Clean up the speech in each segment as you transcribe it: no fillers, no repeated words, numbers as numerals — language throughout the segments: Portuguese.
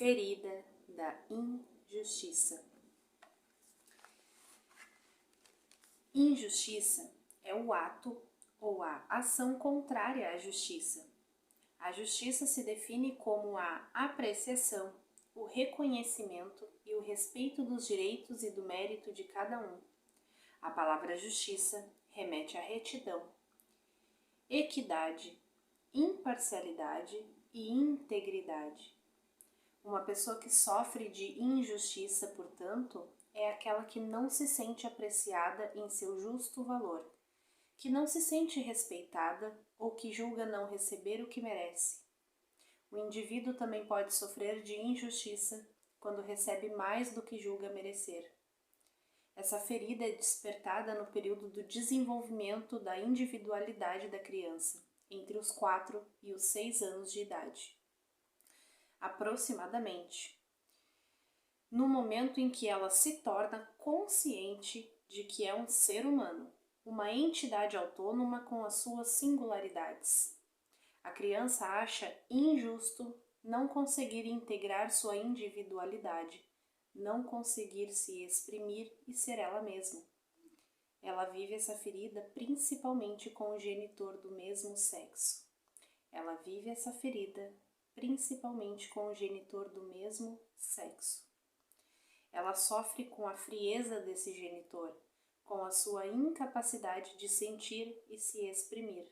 ferida da injustiça. Injustiça é o ato ou a ação contrária à justiça. A justiça se define como a apreciação, o reconhecimento e o respeito dos direitos e do mérito de cada um. A palavra justiça remete à retidão, equidade, imparcialidade e integridade. Uma pessoa que sofre de injustiça, portanto, é aquela que não se sente apreciada em seu justo valor, que não se sente respeitada ou que julga não receber o que merece. O indivíduo também pode sofrer de injustiça quando recebe mais do que julga merecer. Essa ferida é despertada no período do desenvolvimento da individualidade da criança, entre os 4 e os 6 anos de idade. Aproximadamente, no momento em que ela se torna consciente de que é um ser humano, uma entidade autônoma com as suas singularidades. A criança acha injusto não conseguir integrar sua individualidade, não conseguir se exprimir e ser ela mesma. Ela vive essa ferida principalmente com o genitor do mesmo sexo. Ela vive essa ferida principalmente com o genitor do mesmo sexo. Ela sofre com a frieza desse genitor, com a sua incapacidade de sentir e se exprimir.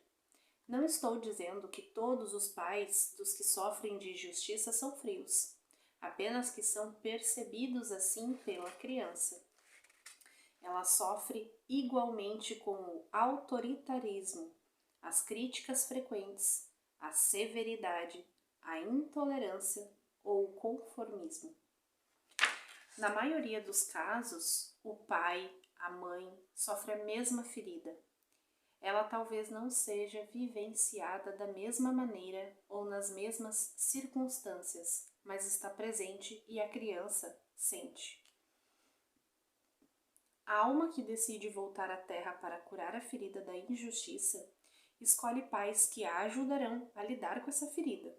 Não estou dizendo que todos os pais dos que sofrem de injustiça são frios, apenas que são percebidos assim pela criança. Ela sofre igualmente com o autoritarismo, as críticas frequentes, a severidade, a intolerância ou o conformismo. Na maioria dos casos, o pai, a mãe, sofre a mesma ferida. Ela talvez não seja vivenciada da mesma maneira ou nas mesmas circunstâncias, mas está presente e a criança sente. A alma que decide voltar à Terra para curar a ferida da injustiça escolhe pais que a ajudarão a lidar com essa ferida.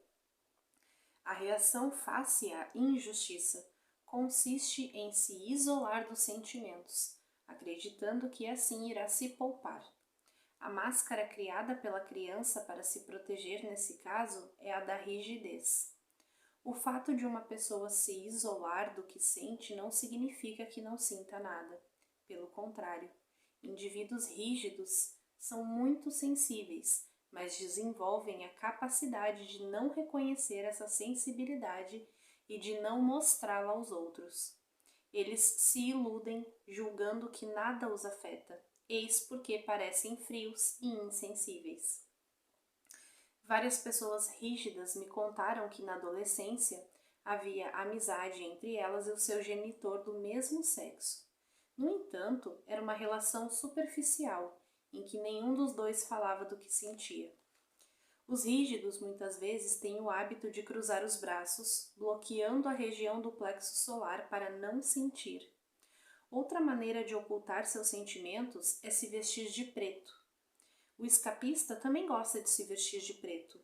A reação face à injustiça consiste em se isolar dos sentimentos, acreditando que assim irá se poupar. A máscara criada pela criança para se proteger nesse caso é a da rigidez. O fato de uma pessoa se isolar do que sente não significa que não sinta nada. Pelo contrário, indivíduos rígidos são muito sensíveis, mas desenvolvem a capacidade de não reconhecer essa sensibilidade e de não mostrá-la aos outros. Eles se iludem, julgando que nada os afeta, eis porque parecem frios e insensíveis. Várias pessoas rígidas me contaram que na adolescência havia amizade entre elas e o seu genitor do mesmo sexo. No entanto, era uma relação superficial, em que nenhum dos dois falava do que sentia. Os rígidos muitas vezes têm o hábito de cruzar os braços, bloqueando a região do plexo solar para não sentir. Outra maneira de ocultar seus sentimentos é se vestir de preto. O escapista também gosta de se vestir de preto,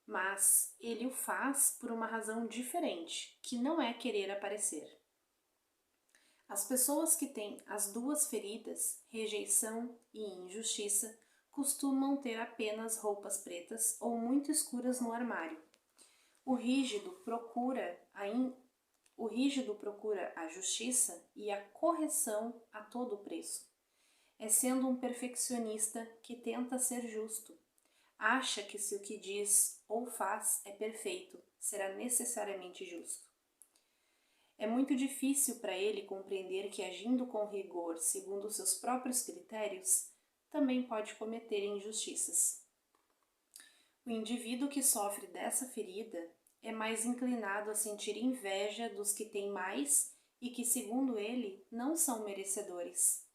mas ele o faz por uma razão diferente, que não é querer aparecer. As pessoas que têm as duas feridas, rejeição e injustiça, costumam ter apenas roupas pretas ou muito escuras no armário. O rígido procura a justiça e a correção a todo preço. É sendo um perfeccionista que tenta ser justo. Acha que se o que diz ou faz é perfeito, será necessariamente justo. É muito difícil para ele compreender que agindo com rigor, segundo seus próprios critérios, também pode cometer injustiças. O indivíduo que sofre dessa ferida é mais inclinado a sentir inveja dos que têm mais e que, segundo ele, não são merecedores.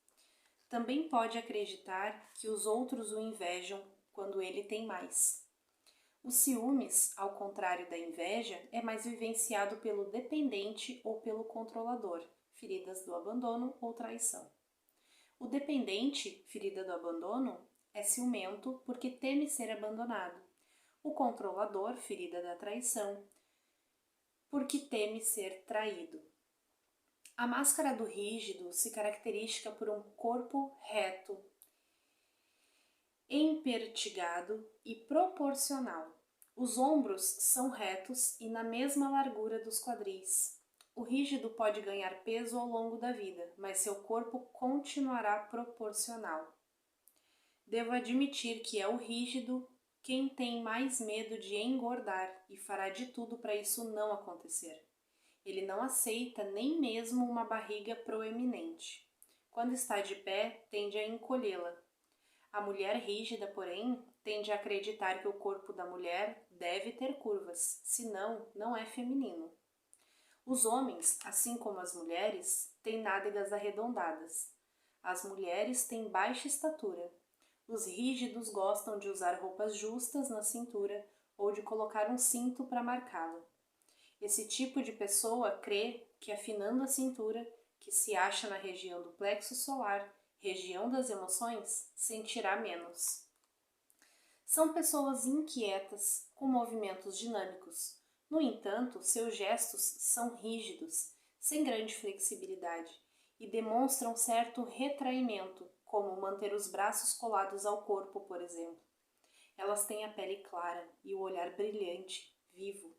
Também pode acreditar que os outros o invejam quando ele tem mais. O ciúmes, ao contrário da inveja, é mais vivenciado pelo dependente ou pelo controlador, feridas do abandono ou traição. O dependente, ferida do abandono, é ciumento porque teme ser abandonado. O controlador, ferida da traição, porque teme ser traído. A máscara do rígido se caracteriza por um corpo reto, empertigado e proporcional. Os ombros são retos e na mesma largura dos quadris. O rígido pode ganhar peso ao longo da vida, mas seu corpo continuará proporcional. Devo admitir que é o rígido quem tem mais medo de engordar e fará de tudo para isso não acontecer. Ele não aceita nem mesmo uma barriga proeminente. Quando está de pé, tende a encolhê-la. A mulher rígida, porém, tende a acreditar que o corpo da mulher deve ter curvas, senão não é feminino. Os homens, assim como as mulheres, têm nádegas arredondadas. As mulheres têm baixa estatura. Os rígidos gostam de usar roupas justas na cintura ou de colocar um cinto para marcá-la. Esse tipo de pessoa crê que afinando a cintura, que se acha na região do plexo solar, região das emoções, sentirá menos. São pessoas inquietas, com movimentos dinâmicos. No entanto, seus gestos são rígidos, sem grande flexibilidade, e demonstram certo retraimento, como manter os braços colados ao corpo, por exemplo. Elas têm a pele clara e o olhar brilhante, vivo.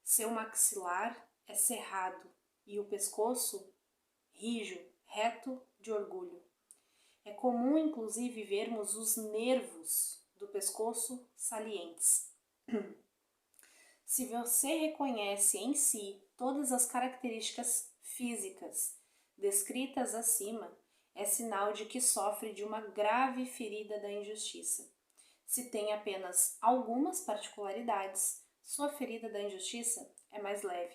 Seu maxilar é cerrado e o pescoço rijo, reto de orgulho. É comum, inclusive, vermos os nervos do pescoço salientes. Se você reconhece em si todas as características físicas descritas acima, é sinal de que sofre de uma grave ferida da injustiça. Se tem apenas algumas particularidades, sua ferida da injustiça é mais leve.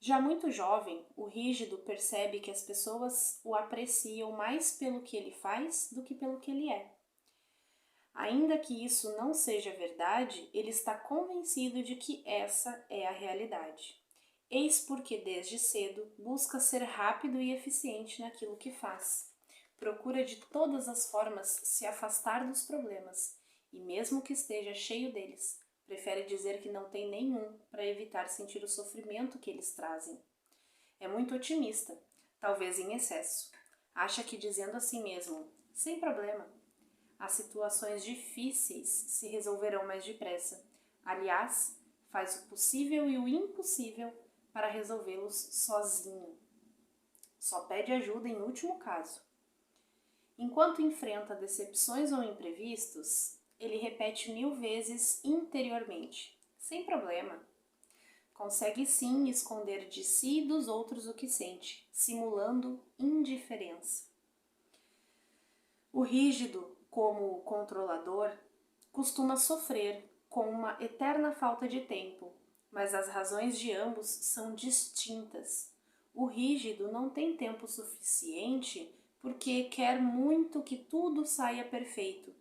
Já muito jovem, o rígido percebe que as pessoas o apreciam mais pelo que ele faz do que pelo que ele é. Ainda que isso não seja verdade, ele está convencido de que essa é a realidade. Eis porque desde cedo busca ser rápido e eficiente naquilo que faz. Procura de todas as formas se afastar dos problemas, e mesmo que esteja cheio deles, prefere dizer que não tem nenhum para evitar sentir o sofrimento que eles trazem. É muito otimista, talvez em excesso. Acha que dizendo a si mesmo, sem problema, as situações difíceis se resolverão mais depressa. Aliás, faz o possível e o impossível para resolvê-los sozinho. Só pede ajuda em último caso. Enquanto enfrenta decepções ou imprevistos, ele repete 1000 vezes interiormente, sem problema. Consegue sim esconder de si e dos outros o que sente, simulando indiferença. O rígido, como o controlador, costuma sofrer com uma eterna falta de tempo, mas as razões de ambos são distintas. O rígido não tem tempo suficiente porque quer muito que tudo saia perfeito,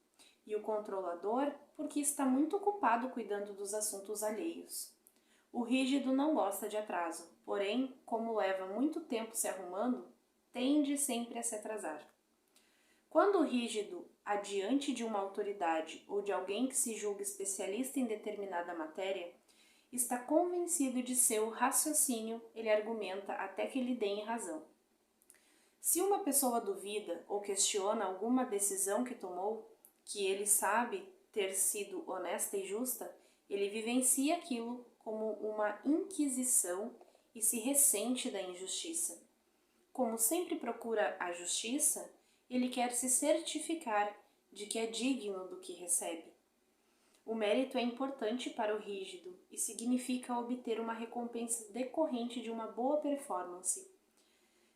e o controlador porque está muito ocupado cuidando dos assuntos alheios. O rígido não gosta de atraso, porém, como leva muito tempo se arrumando, tende sempre a se atrasar. Quando o rígido, adiante de uma autoridade ou de alguém que se julga especialista em determinada matéria, está convencido de seu raciocínio, ele argumenta até que lhe deem razão. Se uma pessoa duvida ou questiona alguma decisão que tomou, que ele sabe ter sido honesta e justa, ele vivencia aquilo como uma inquisição e se ressente da injustiça. Como sempre procura a justiça, ele quer se certificar de que é digno do que recebe. O mérito é importante para o rígido e significa obter uma recompensa decorrente de uma boa performance.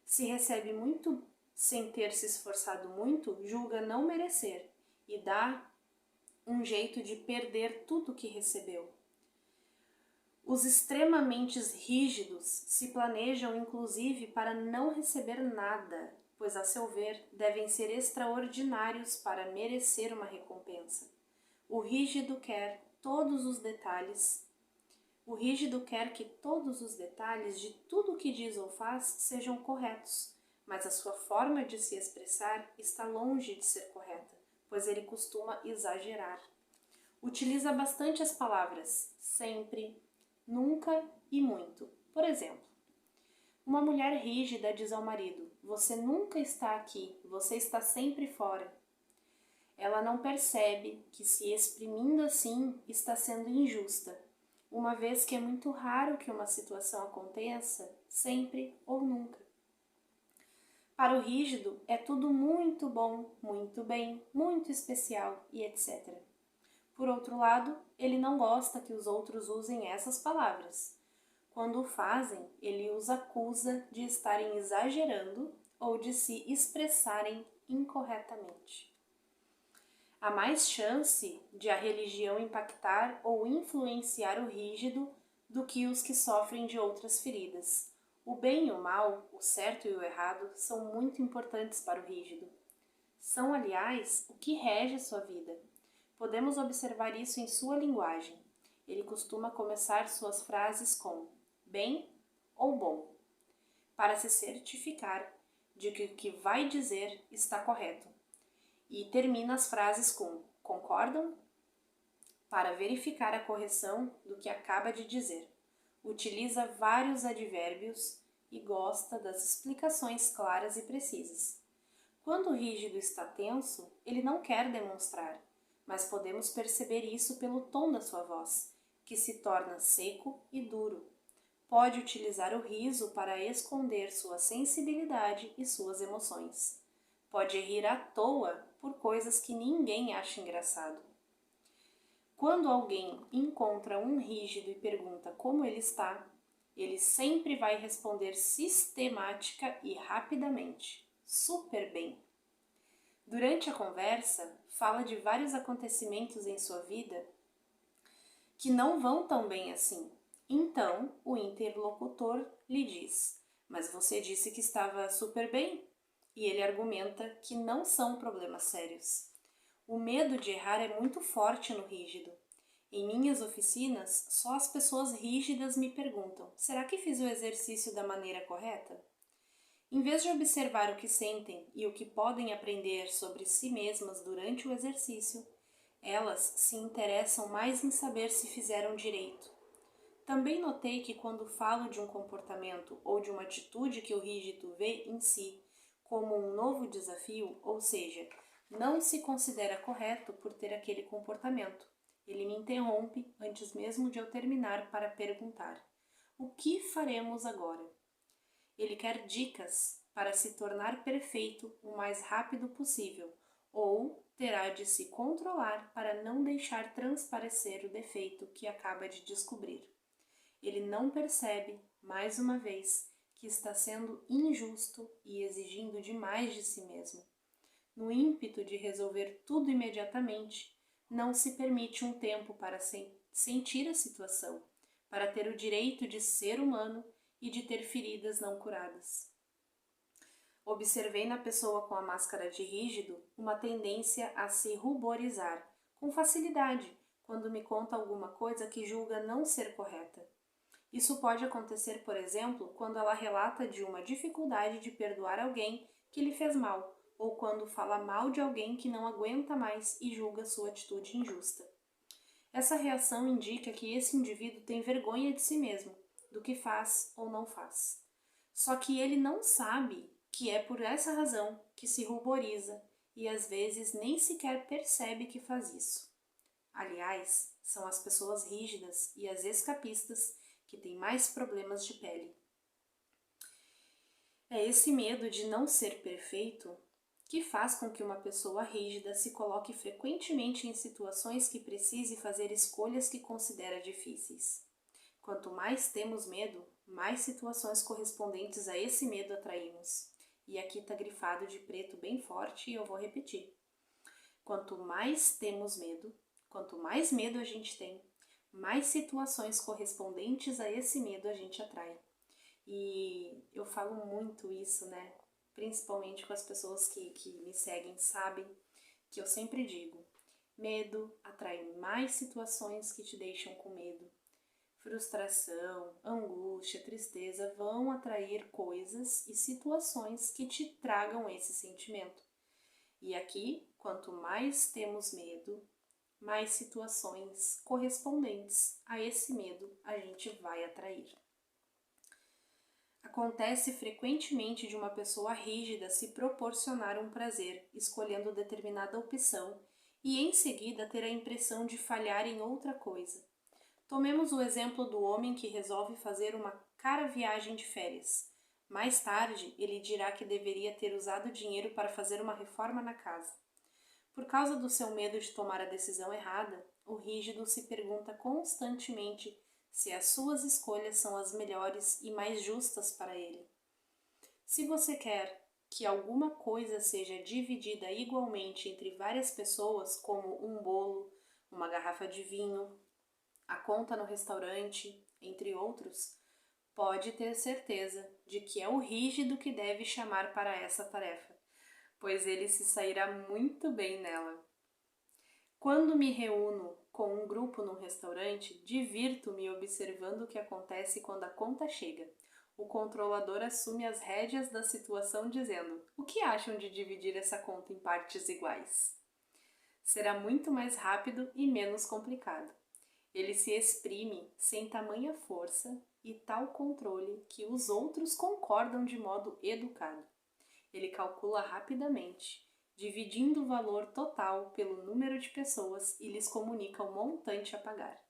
Se recebe muito sem ter se esforçado muito, julga não merecer e dá um jeito de perder tudo que recebeu. Os extremamente rígidos se planejam inclusive para não receber nada, pois a seu ver devem ser extraordinários para merecer uma recompensa. O rígido quer todos os detalhes. O rígido quer que todos os detalhes de tudo o que diz ou faz sejam corretos, mas a sua forma de se expressar está longe de ser correta, pois ele costuma exagerar. Utiliza bastante as palavras sempre, nunca e muito. Por exemplo, uma mulher rígida diz ao marido: "Você nunca está aqui, você está sempre fora." Ela não percebe que, se exprimindo assim, está sendo injusta, uma vez que é muito raro que uma situação aconteça sempre ou nunca. Para o rígido, é tudo muito bom, muito bem, muito especial e etc. Por outro lado, ele não gosta que os outros usem essas palavras. Quando o fazem, ele os acusa de estarem exagerando ou de se expressarem incorretamente. Há mais chance de a religião impactar ou influenciar o rígido do que os que sofrem de outras feridas. O bem e o mal, o certo e o errado, são muito importantes para o rígido. São, aliás, o que rege sua vida. Podemos observar isso em sua linguagem. Ele costuma começar suas frases com bem ou bom, para se certificar de que o que vai dizer está correto. E termina as frases com concordam? Para verificar a correção do que acaba de dizer. Utiliza vários advérbios e gosta das explicações claras e precisas. Quando o rígido está tenso, ele não quer demonstrar, mas podemos perceber isso pelo tom da sua voz, que se torna seco e duro. Pode utilizar o riso para esconder sua sensibilidade e suas emoções. Pode rir à toa por coisas que ninguém acha engraçado. Quando alguém encontra um rígido e pergunta como ele está, ele sempre vai responder sistemática e rapidamente: super bem. Durante a conversa, fala de vários acontecimentos em sua vida que não vão tão bem assim. Então, o interlocutor lhe diz: "Mas você disse que estava super bem?" E ele argumenta que não são problemas sérios. O medo de errar é muito forte no rígido. Em minhas oficinas, só as pessoas rígidas me perguntam: será que fiz o exercício da maneira correta? Em vez de observar o que sentem e o que podem aprender sobre si mesmas durante o exercício, elas se interessam mais em saber se fizeram direito. Também notei que, quando falo de um comportamento ou de uma atitude que o rígido vê em si como um novo desafio, ou seja, não se considera correto por ter aquele comportamento, ele me interrompe antes mesmo de eu terminar para perguntar: o que faremos agora? Ele quer dicas para se tornar perfeito o mais rápido possível, ou terá de se controlar para não deixar transparecer o defeito que acaba de descobrir. Ele não percebe, mais uma vez, que está sendo injusto e exigindo demais de si mesmo. No ímpeto de resolver tudo imediatamente, não se permite um tempo para sentir a situação, para ter o direito de ser humano e de ter feridas não curadas. Observei na pessoa com a máscara de rígido uma tendência a se ruborizar com facilidade quando me conta alguma coisa que julga não ser correta. Isso pode acontecer, por exemplo, quando ela relata de uma dificuldade de perdoar alguém que lhe fez mal, ou quando fala mal de alguém que não aguenta mais e julga sua atitude injusta. Essa reação indica que esse indivíduo tem vergonha de si mesmo, do que faz ou não faz. Só que ele não sabe que é por essa razão que se ruboriza e às vezes nem sequer percebe que faz isso. Aliás, são as pessoas rígidas e as escapistas que têm mais problemas de pele. É esse medo de não ser perfeito que faz com que uma pessoa rígida se coloque frequentemente em situações que precise fazer escolhas que considera difíceis. Quanto mais temos medo, mais situações correspondentes a esse medo atraímos. E aqui está grifado de preto bem forte e eu vou repetir. Quanto mais temos medo, quanto mais medo a gente tem, mais situações correspondentes a esse medo a gente atrai. E eu falo muito isso, né? Principalmente com as pessoas que me seguem, sabem que eu sempre digo: medo atrai mais situações que te deixam com medo. Frustração, angústia, tristeza vão atrair coisas e situações que te tragam esse sentimento. E aqui, quanto mais temos medo, mais situações correspondentes a esse medo a gente vai atrair. Acontece frequentemente de uma pessoa rígida se proporcionar um prazer, escolhendo determinada opção, e em seguida ter a impressão de falhar em outra coisa. Tomemos o exemplo do homem que resolve fazer uma cara viagem de férias. Mais tarde, ele dirá que deveria ter usado o dinheiro para fazer uma reforma na casa. Por causa do seu medo de tomar a decisão errada, o rígido se pergunta constantemente se as suas escolhas são as melhores e mais justas para ele. Se você quer que alguma coisa seja dividida igualmente entre várias pessoas, como um bolo, uma garrafa de vinho, a conta no restaurante, entre outros, pode ter certeza de que é o rígido que deve chamar para essa tarefa, pois ele se sairá muito bem nela. Quando me reúno com um grupo num restaurante, divirto-me observando o que acontece quando a conta chega. O controlador assume as rédeas da situação dizendo: "O que acham de dividir essa conta em partes iguais?" Será muito mais rápido e menos complicado. Ele se exprime sem tamanha força e tal controle que os outros concordam de modo educado. Ele calcula rapidamente, dividindo o valor total pelo número de pessoas e lhes comunica o montante a pagar.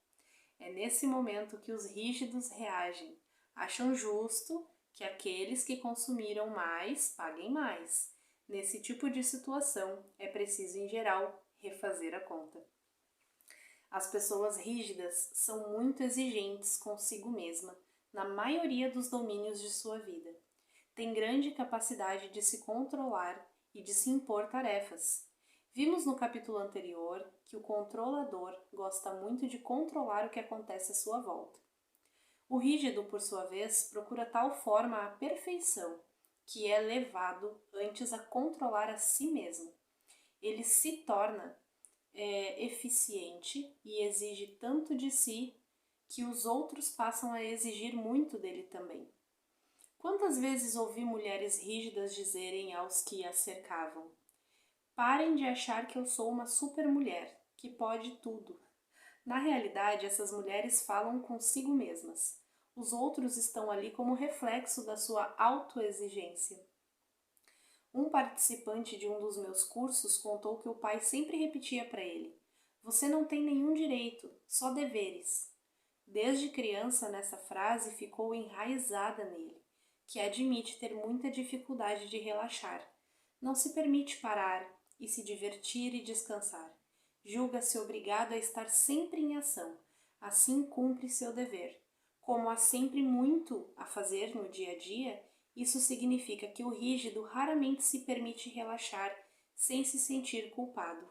É nesse momento que os rígidos reagem. Acham justo que aqueles que consumiram mais paguem mais. Nesse tipo de situação, é preciso, em geral, refazer a conta. As pessoas rígidas são muito exigentes consigo mesma na maioria dos domínios de sua vida. Têm grande capacidade de se controlar e de se impor tarefas. Vimos no capítulo anterior que o controlador gosta muito de controlar o que acontece à sua volta. O rígido, por sua vez, procura tal forma a perfeição que é levado antes a controlar a si mesmo. Ele se torna eficiente e exige tanto de si que os outros passam a exigir muito dele também. Quantas vezes ouvi mulheres rígidas dizerem aos que as cercavam: "Parem de achar que eu sou uma supermulher, que pode tudo." Na realidade, essas mulheres falam consigo mesmas. Os outros estão ali como reflexo da sua autoexigência. Um participante de um dos meus cursos contou que o pai sempre repetia para ele: "Você não tem nenhum direito, só deveres." Desde criança, nessa frase ficou enraizada nele, que admite ter muita dificuldade de relaxar. Não se permite parar e se divertir e descansar. Julga-se obrigado a estar sempre em ação, assim cumpre seu dever. Como há sempre muito a fazer no dia a dia, isso significa que o rígido raramente se permite relaxar sem se sentir culpado.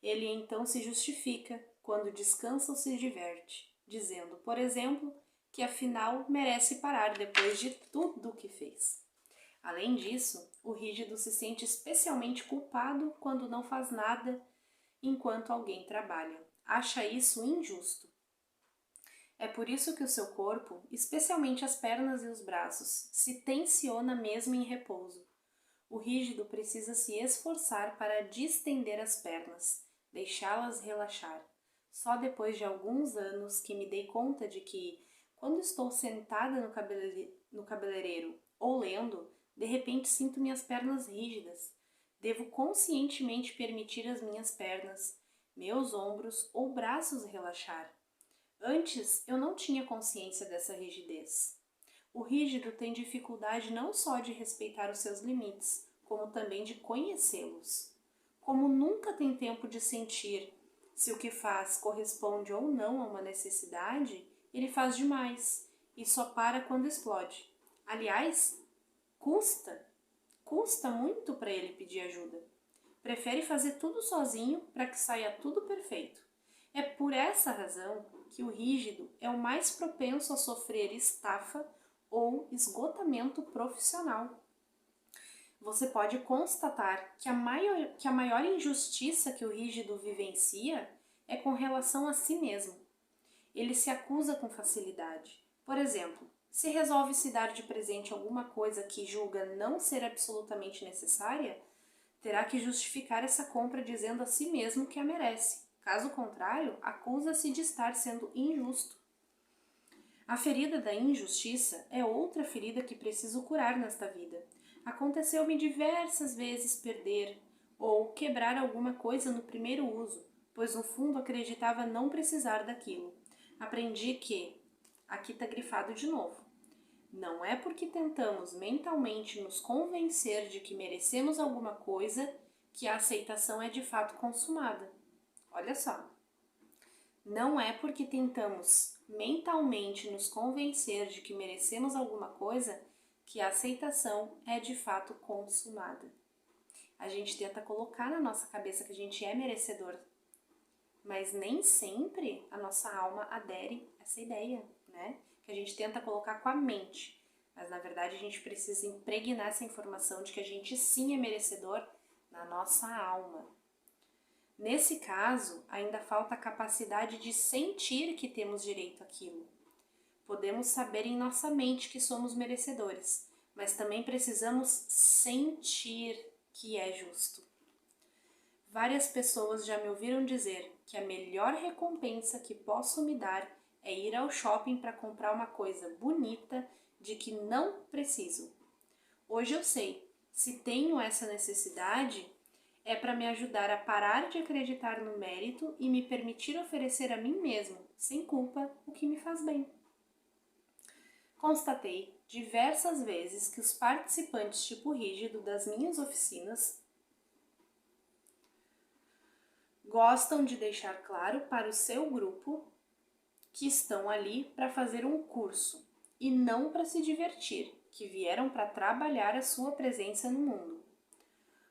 Ele então se justifica quando descansa ou se diverte, dizendo, por exemplo, que afinal merece parar depois de tudo o que fez. Além disso, o rígido se sente especialmente culpado quando não faz nada enquanto alguém trabalha. Acha isso injusto. É por isso que o seu corpo, especialmente as pernas e os braços, se tensiona mesmo em repouso. O rígido precisa se esforçar para distender as pernas, deixá-las relaxar. Só depois de alguns anos que me dei conta de que, quando estou sentada no cabeleireiro ou lendo, de repente sinto minhas pernas rígidas. Devo conscientemente permitir as minhas pernas, meus ombros ou braços relaxar. Antes, eu não tinha consciência dessa rigidez. O rígido tem dificuldade não só de respeitar os seus limites, como também de conhecê-los. Como nunca tem tempo de sentir se o que faz corresponde ou não a uma necessidade, ele faz demais e só para quando explode. Aliás, custa muito para ele pedir ajuda. Prefere fazer tudo sozinho para que saia tudo perfeito. É por essa razão que o rígido é o mais propenso a sofrer estafa ou esgotamento profissional. Você pode constatar que a maior injustiça que o rígido vivencia é com relação a si mesmo. Ele se acusa com facilidade. Por exemplo, se resolve se dar de presente alguma coisa que julga não ser absolutamente necessária, terá que justificar essa compra dizendo a si mesmo que a merece. Caso contrário, acusa-se de estar sendo injusto. A ferida da injustiça é outra ferida que preciso curar nesta vida. Aconteceu-me diversas vezes perder ou quebrar alguma coisa no primeiro uso, pois no fundo acreditava não precisar daquilo. Aprendi que, aqui está grifado de novo, não é porque tentamos mentalmente nos convencer de que merecemos alguma coisa que a aceitação é de fato consumada. Olha só. Não é porque tentamos mentalmente nos convencer de que merecemos alguma coisa que a aceitação é de fato consumada. A gente tenta colocar na nossa cabeça que a gente é merecedor, mas nem sempre a nossa alma adere a essa ideia, né? Que a gente tenta colocar com a mente, mas na verdade a gente precisa impregnar essa informação de que a gente sim é merecedor na nossa alma. Nesse caso, ainda falta a capacidade de sentir que temos direito àquilo. Podemos saber em nossa mente que somos merecedores, mas também precisamos sentir que é justo. Várias pessoas já me ouviram dizer que a melhor recompensa que posso me dar é ir ao shopping para comprar uma coisa bonita de que não preciso. Hoje eu sei, se tenho essa necessidade, é para me ajudar a parar de acreditar no mérito e me permitir oferecer a mim mesmo, sem culpa, o que me faz bem. Constatei diversas vezes que os participantes tipo rígido das minhas oficinas gostam de deixar claro para o seu grupo que estão ali para fazer um curso e não para se divertir, que vieram para trabalhar a sua presença no mundo.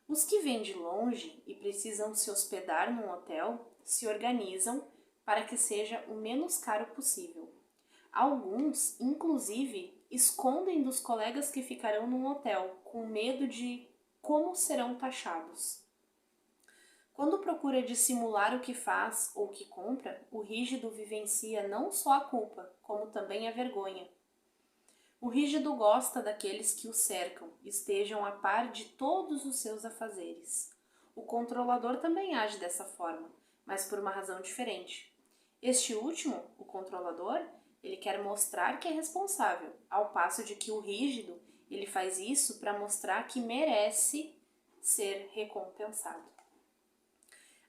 Os que vêm de longe e precisam se hospedar num hotel se organizam para que seja o menos caro possível. Alguns, inclusive, escondem dos colegas que ficarão num hotel com medo de como serão taxados. Quando procura dissimular o que faz ou que compra, o rígido vivencia não só a culpa, como também a vergonha. O rígido gosta daqueles que o cercam, estejam a par de todos os seus afazeres. O controlador também age dessa forma, mas por uma razão diferente. Este último, o controlador, ele quer mostrar que é responsável, ao passo de que o rígido, ele faz isso para mostrar que merece ser recompensado.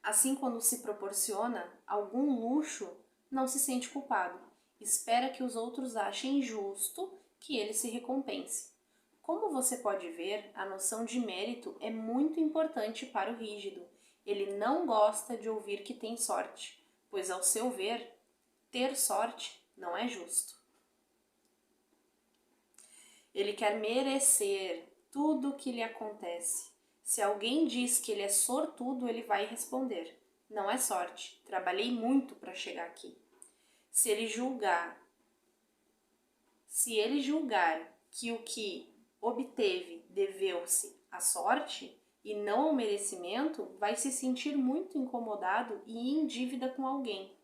Assim, quando se proporciona algum luxo, não se sente culpado. Espera que os outros achem justo que ele se recompense. Como você pode ver, a noção de mérito é muito importante para o rígido. Ele não gosta de ouvir que tem sorte, pois, ao seu ver, ter sorte não é justo. Ele quer merecer tudo o que lhe acontece. Se alguém diz que ele é sortudo, ele vai responder: não é sorte, trabalhei muito para chegar aqui. Se ele julgar que o que obteve deveu-se à sorte e não ao merecimento, vai se sentir muito incomodado e em dívida com alguém.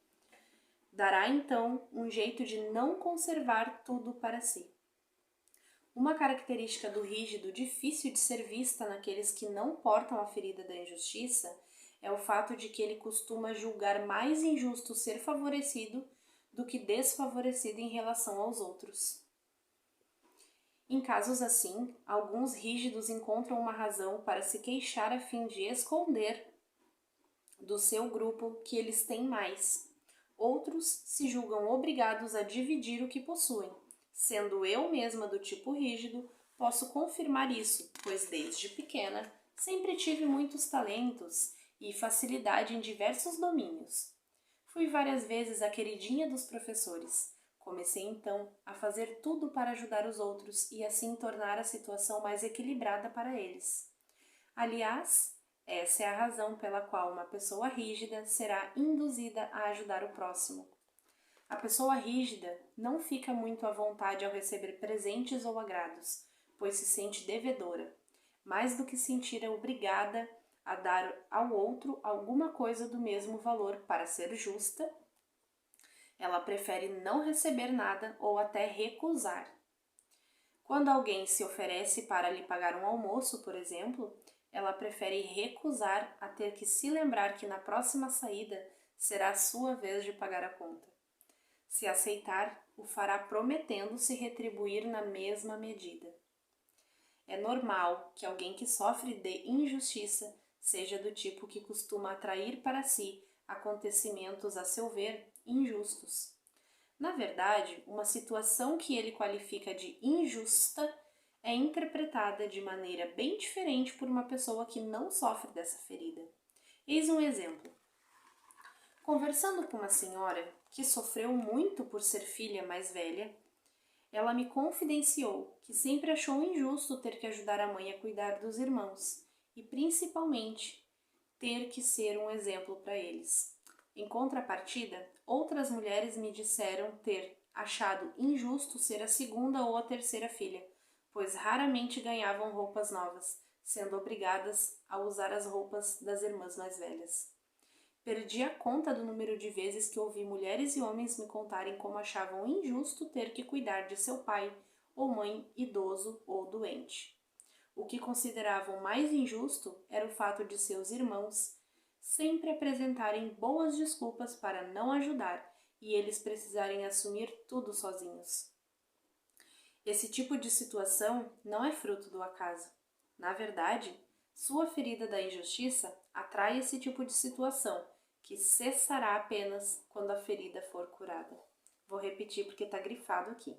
Dará então um jeito de não conservar tudo para si. Uma característica do rígido difícil de ser vista naqueles que não portam a ferida da injustiça é o fato de que ele costuma julgar mais injusto ser favorecido do que desfavorecido em relação aos outros. Em casos assim, alguns rígidos encontram uma razão para se queixar a fim de esconder do seu grupo que eles têm mais. Outros se julgam obrigados a dividir o que possuem. Sendo eu mesma do tipo rígido, posso confirmar isso, pois desde pequena sempre tive muitos talentos e facilidade em diversos domínios. Fui várias vezes a queridinha dos professores. Comecei então a fazer tudo para ajudar os outros e assim tornar a situação mais equilibrada para eles. Aliás, essa é a razão pela qual uma pessoa rígida será induzida a ajudar o próximo. A pessoa rígida não fica muito à vontade ao receber presentes ou agrados, pois se sente devedora, mais do que sentir obrigada a dar ao outro alguma coisa do mesmo valor para ser justa. Ela prefere não receber nada ou até recusar. Quando alguém se oferece para lhe pagar um almoço, por exemplo, ela prefere recusar a ter que se lembrar que na próxima saída será a sua vez de pagar a conta. Se aceitar, o fará prometendo se retribuir na mesma medida. É normal que alguém que sofre de injustiça seja do tipo que costuma atrair para si acontecimentos, a seu ver, injustos. Na verdade, uma situação que ele qualifica de injusta é interpretada de maneira bem diferente por uma pessoa que não sofre dessa ferida. Eis um exemplo. Conversando com uma senhora que sofreu muito por ser filha mais velha, ela me confidenciou que sempre achou injusto ter que ajudar a mãe a cuidar dos irmãos e, principalmente, ter que ser um exemplo para eles. Em contrapartida, outras mulheres me disseram ter achado injusto ser a segunda ou a terceira filha, pois raramente ganhavam roupas novas, sendo obrigadas a usar as roupas das irmãs mais velhas. Perdi a conta do número de vezes que ouvi mulheres e homens me contarem como achavam injusto ter que cuidar de seu pai ou mãe idoso ou doente. O que consideravam mais injusto era o fato de seus irmãos sempre apresentarem boas desculpas para não ajudar e eles precisarem assumir tudo sozinhos. Esse tipo de situação não é fruto do acaso. Na verdade, sua ferida da injustiça atrai esse tipo de situação, que cessará apenas quando a ferida for curada. Vou repetir porque está grifado aqui.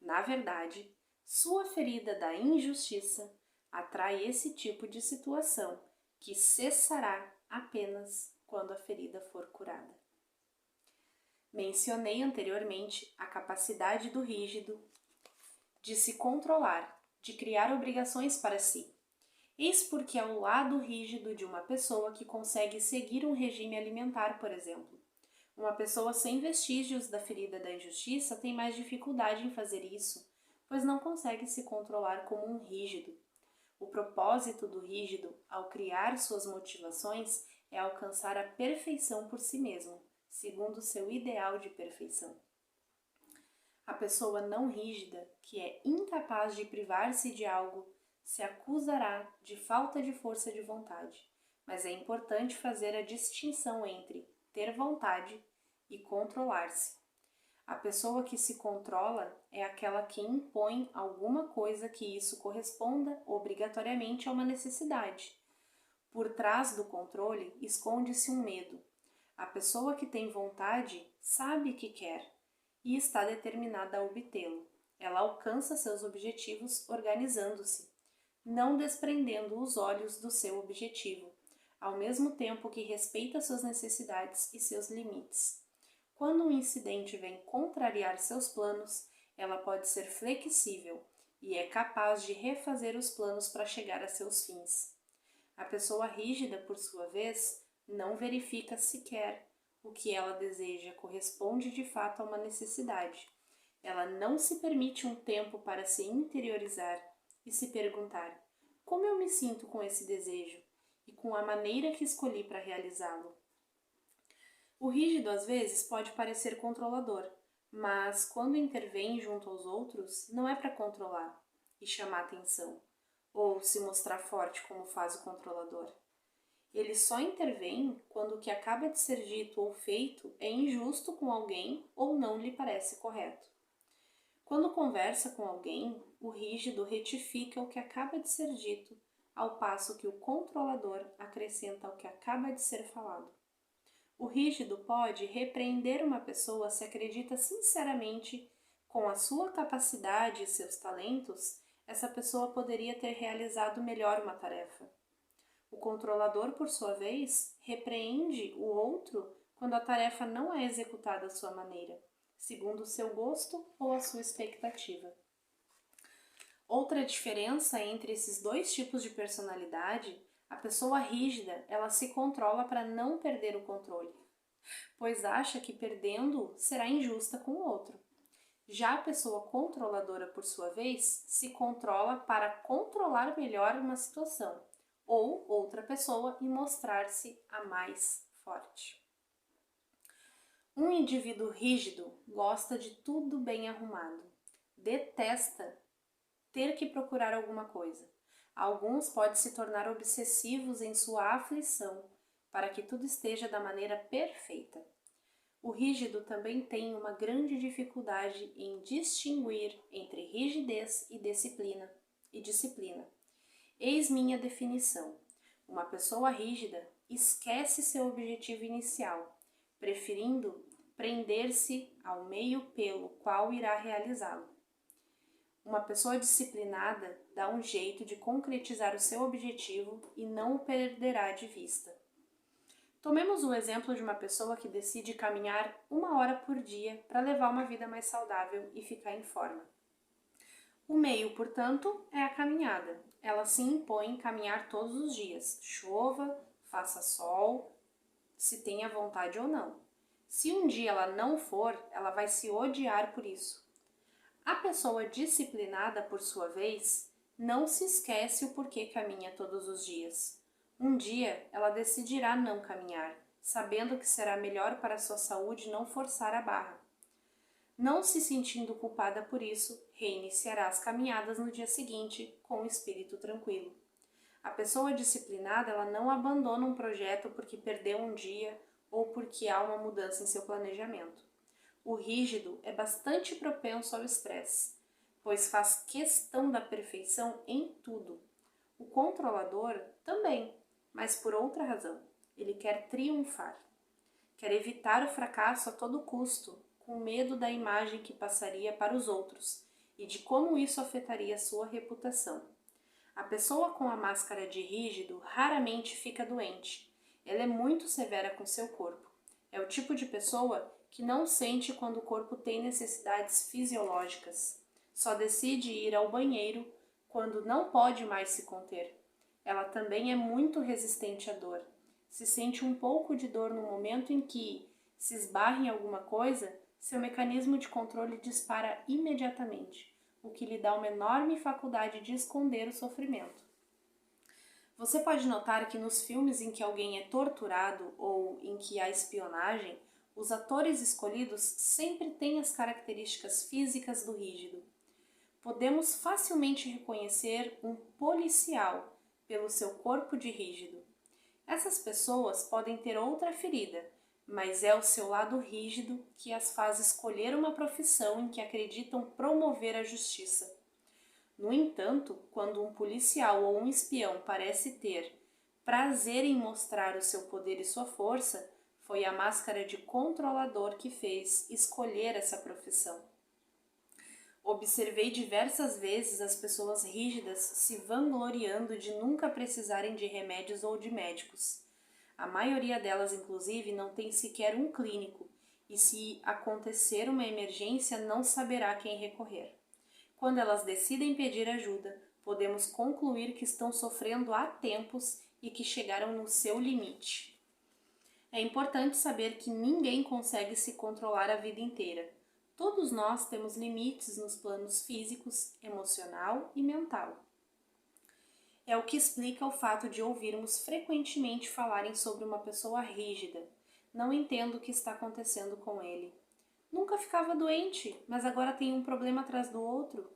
Na verdade, sua ferida da injustiça atrai esse tipo de situação, que cessará apenas quando a ferida for curada. Mencionei anteriormente a capacidade do rígido de se controlar, de criar obrigações para si. Eis porque é o lado rígido de uma pessoa que consegue seguir um regime alimentar, por exemplo. Uma pessoa sem vestígios da ferida da injustiça tem mais dificuldade em fazer isso, pois não consegue se controlar como um rígido. O propósito do rígido, ao criar suas motivações, é alcançar a perfeição por si mesmo, segundo seu ideal de perfeição. A pessoa não rígida, que é incapaz de privar-se de algo, se acusará de falta de força de vontade, mas é importante fazer a distinção entre ter vontade e controlar-se. A pessoa que se controla é aquela que impõe alguma coisa que isso corresponda obrigatoriamente a uma necessidade. Por trás do controle esconde-se um medo. A pessoa que tem vontade sabe o que quer e está determinada a obtê-lo. Ela alcança seus objetivos organizando-se, não desprendendo os olhos do seu objetivo, ao mesmo tempo que respeita suas necessidades e seus limites. Quando um incidente vem contrariar seus planos, ela pode ser flexível e é capaz de refazer os planos para chegar a seus fins. A pessoa rígida, por sua vez, não verifica sequer o que ela deseja corresponde de fato a uma necessidade. Ela não se permite um tempo para se interiorizar e se perguntar: como eu me sinto com esse desejo e com a maneira que escolhi para realizá-lo? O rígido às vezes pode parecer controlador, mas quando intervém junto aos outros, não é para controlar e chamar atenção, ou se mostrar forte como faz o controlador. Ele só intervém quando o que acaba de ser dito ou feito é injusto com alguém ou não lhe parece correto. Quando conversa com alguém, o rígido retifica o que acaba de ser dito, ao passo que o controlador acrescenta ao que acaba de ser falado. O rígido pode repreender uma pessoa se acredita sinceramente com a sua capacidade e seus talentos, essa pessoa poderia ter realizado melhor uma tarefa. O controlador, por sua vez, repreende o outro quando a tarefa não é executada à sua maneira, segundo o seu gosto ou a sua expectativa. Outra diferença entre esses dois tipos de personalidade, a pessoa rígida, ela se controla para não perder o controle, pois acha que perdendo será injusta com o outro. Já a pessoa controladora, por sua vez, se controla para controlar melhor uma situação ou outra pessoa e mostrar-se a mais forte. Um indivíduo rígido gosta de tudo bem arrumado, detesta ter que procurar alguma coisa. Alguns podem se tornar obsessivos em sua aflição, para que tudo esteja da maneira perfeita. O rígido também tem uma grande dificuldade em distinguir entre rigidez e disciplina. Eis minha definição. Uma pessoa rígida esquece seu objetivo inicial, preferindo prender-se ao meio pelo qual irá realizá-lo. Uma pessoa disciplinada dá um jeito de concretizar o seu objetivo e não o perderá de vista. Tomemos o exemplo de uma pessoa que decide caminhar 1 hora por dia para levar uma vida mais saudável e ficar em forma. O meio, portanto, é a caminhada. Ela se impõe caminhar todos os dias, chova, faça sol, se tenha vontade ou não. Se um dia ela não for, ela vai se odiar por isso. A pessoa disciplinada, por sua vez, não se esquece o porquê caminha todos os dias. Um dia ela decidirá não caminhar, sabendo que será melhor para a sua saúde não forçar a barra. Não se sentindo culpada por isso, reiniciará as caminhadas no dia seguinte com o espírito tranquilo. A pessoa disciplinada, ela não abandona um projeto porque perdeu um dia ou porque há uma mudança em seu planejamento. O rígido é bastante propenso ao estresse, pois faz questão da perfeição em tudo. O controlador também, mas por outra razão. Ele quer triunfar. Quer evitar o fracasso a todo custo, com medo da imagem que passaria para os outros e de como isso afetaria sua reputação. A pessoa com a máscara de rígido raramente fica doente. Ela é muito severa com seu corpo. É o tipo de pessoa que não sente quando o corpo tem necessidades fisiológicas. Só decide ir ao banheiro quando não pode mais se conter. Ela também é muito resistente à dor. Se sente um pouco de dor no momento em que se esbarra em alguma coisa, seu mecanismo de controle dispara imediatamente, o que lhe dá uma enorme faculdade de esconder o sofrimento. Você pode notar que nos filmes em que alguém é torturado ou em que há espionagem, os atores escolhidos sempre têm as características físicas do rígido. Podemos facilmente reconhecer um policial pelo seu corpo de rígido. Essas pessoas podem ter outra ferida, mas é o seu lado rígido que as faz escolher uma profissão em que acreditam promover a justiça. No entanto, quando um policial ou um espião parece ter prazer em mostrar o seu poder e sua força, foi a máscara de controlador que fez escolher essa profissão. Observei diversas vezes as pessoas rígidas se vangloriando de nunca precisarem de remédios ou de médicos. A maioria delas, inclusive, não tem sequer um clínico, e se acontecer uma emergência, não saberá quem recorrer. Quando elas decidem pedir ajuda, podemos concluir que estão sofrendo há tempos e que chegaram no seu limite. É importante saber que ninguém consegue se controlar a vida inteira. Todos nós temos limites nos planos físicos, emocional e mental. É o que explica o fato de ouvirmos frequentemente falarem sobre uma pessoa rígida. Não entendo o que está acontecendo com ele. Nunca ficava doente, mas agora tem um problema atrás do outro.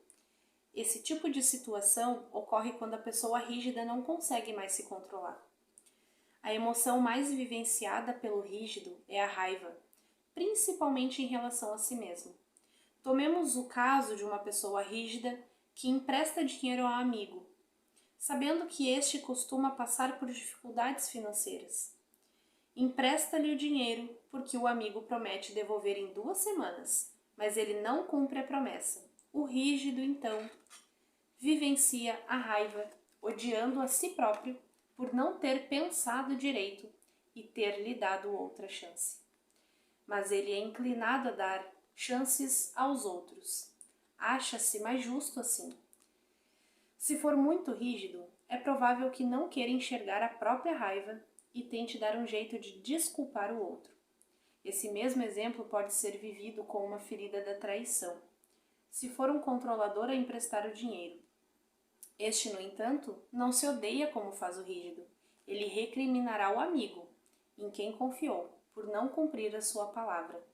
Esse tipo de situação ocorre quando a pessoa rígida não consegue mais se controlar. A emoção mais vivenciada pelo rígido é a raiva, principalmente em relação a si mesmo. Tomemos o caso de uma pessoa rígida que empresta dinheiro a um amigo, sabendo que este costuma passar por dificuldades financeiras. Empresta-lhe o dinheiro porque o amigo promete devolver em 2 semanas, mas ele não cumpre a promessa. O rígido, então, vivencia a raiva, odiando a si próprio por não ter pensado direito e ter lhe dado outra chance. Mas ele é inclinado a dar chances aos outros. Acha-se mais justo assim. Se for muito rígido, é provável que não queira enxergar a própria raiva e tente dar um jeito de desculpar o outro. Esse mesmo exemplo pode ser vivido com uma ferida da traição. Se for um controlador a emprestar o dinheiro, este, no entanto, não se odeia como faz o rígido. Ele recriminará o amigo, em quem confiou, por não cumprir a sua palavra.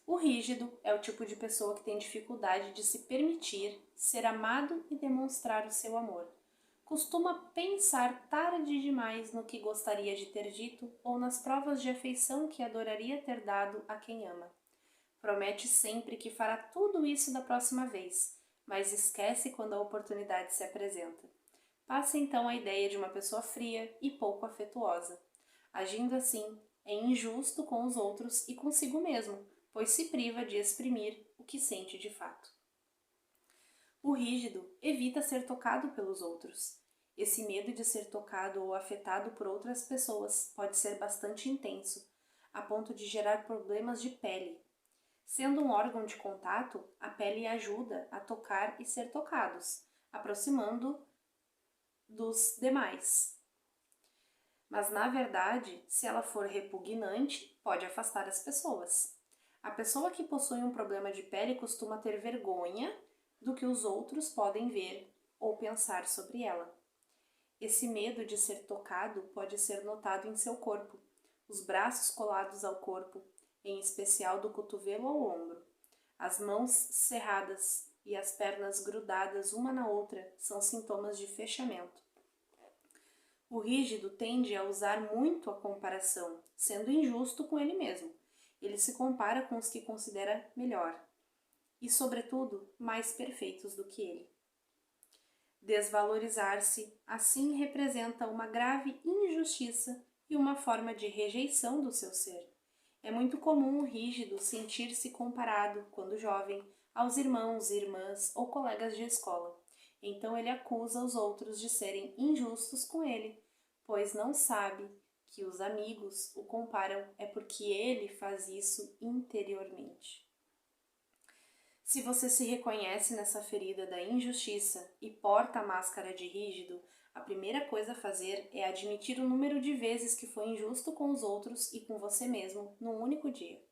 O rígido é o tipo de pessoa que tem dificuldade de se permitir ser amado e demonstrar o seu amor. Costuma pensar tarde demais no que gostaria de ter dito ou nas provas de afeição que adoraria ter dado a quem ama. Promete sempre que fará tudo isso da próxima vez, mas esquece quando a oportunidade se apresenta. Passa então a ideia de uma pessoa fria e pouco afetuosa. Agindo assim, é injusto com os outros e consigo mesmo, pois se priva de exprimir o que sente de fato. O rígido evita ser tocado pelos outros. Esse medo de ser tocado ou afetado por outras pessoas pode ser bastante intenso, a ponto de gerar problemas de pele. Sendo um órgão de contato, a pele ajuda a tocar e ser tocados, aproximando dos demais. Mas, na verdade, se ela for repugnante, pode afastar as pessoas. A pessoa que possui um problema de pele costuma ter vergonha do que os outros podem ver ou pensar sobre ela. Esse medo de ser tocado pode ser notado em seu corpo, os braços colados ao corpo, em especial do cotovelo ao ombro. As mãos cerradas e as pernas grudadas uma na outra são sintomas de fechamento. O rígido tende a usar muito a comparação, sendo injusto com ele mesmo. Ele se compara com os que considera melhor e, sobretudo, mais perfeitos do que ele. Desvalorizar-se, assim, representa uma grave injustiça e uma forma de rejeição do seu ser. É muito comum o rígido sentir-se comparado, quando jovem, aos irmãos, irmãs ou colegas de escola. Então ele acusa os outros de serem injustos com ele, pois não sabe que os amigos o comparam é porque ele faz isso interiormente. Se você se reconhece nessa ferida da injustiça e porta a máscara de rígido, a primeira coisa a fazer é admitir o número de vezes que foi injusto com os outros e com você mesmo num único dia.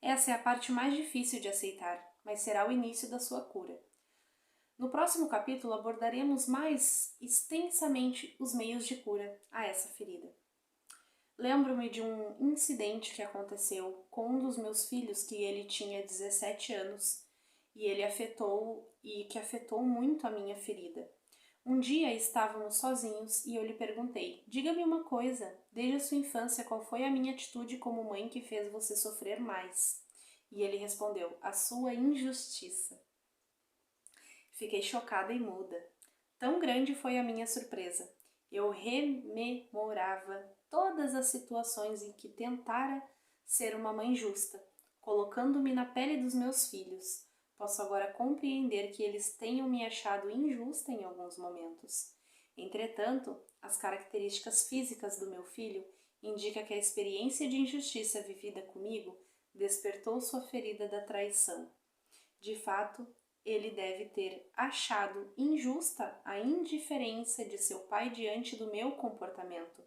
Essa é a parte mais difícil de aceitar, mas será o início da sua cura. No próximo capítulo abordaremos mais extensamente os meios de cura a essa ferida. Lembro-me de um incidente que aconteceu com um dos meus filhos, que ele tinha 17 anos e ele afetou muito a minha ferida. Um dia estávamos sozinhos e eu lhe perguntei: diga-me uma coisa, desde a sua infância qual foi a minha atitude como mãe que fez você sofrer mais? E ele respondeu: a sua injustiça. Fiquei chocada e muda. Tão grande foi a minha surpresa. Eu rememorava todas as situações em que tentara ser uma mãe justa, colocando-me na pele dos meus filhos. Posso agora compreender que eles tenham me achado injusta em alguns momentos. Entretanto, as características físicas do meu filho indicam que a experiência de injustiça vivida comigo despertou sua ferida da traição. De fato, ele deve ter achado injusta a indiferença de seu pai diante do meu comportamento.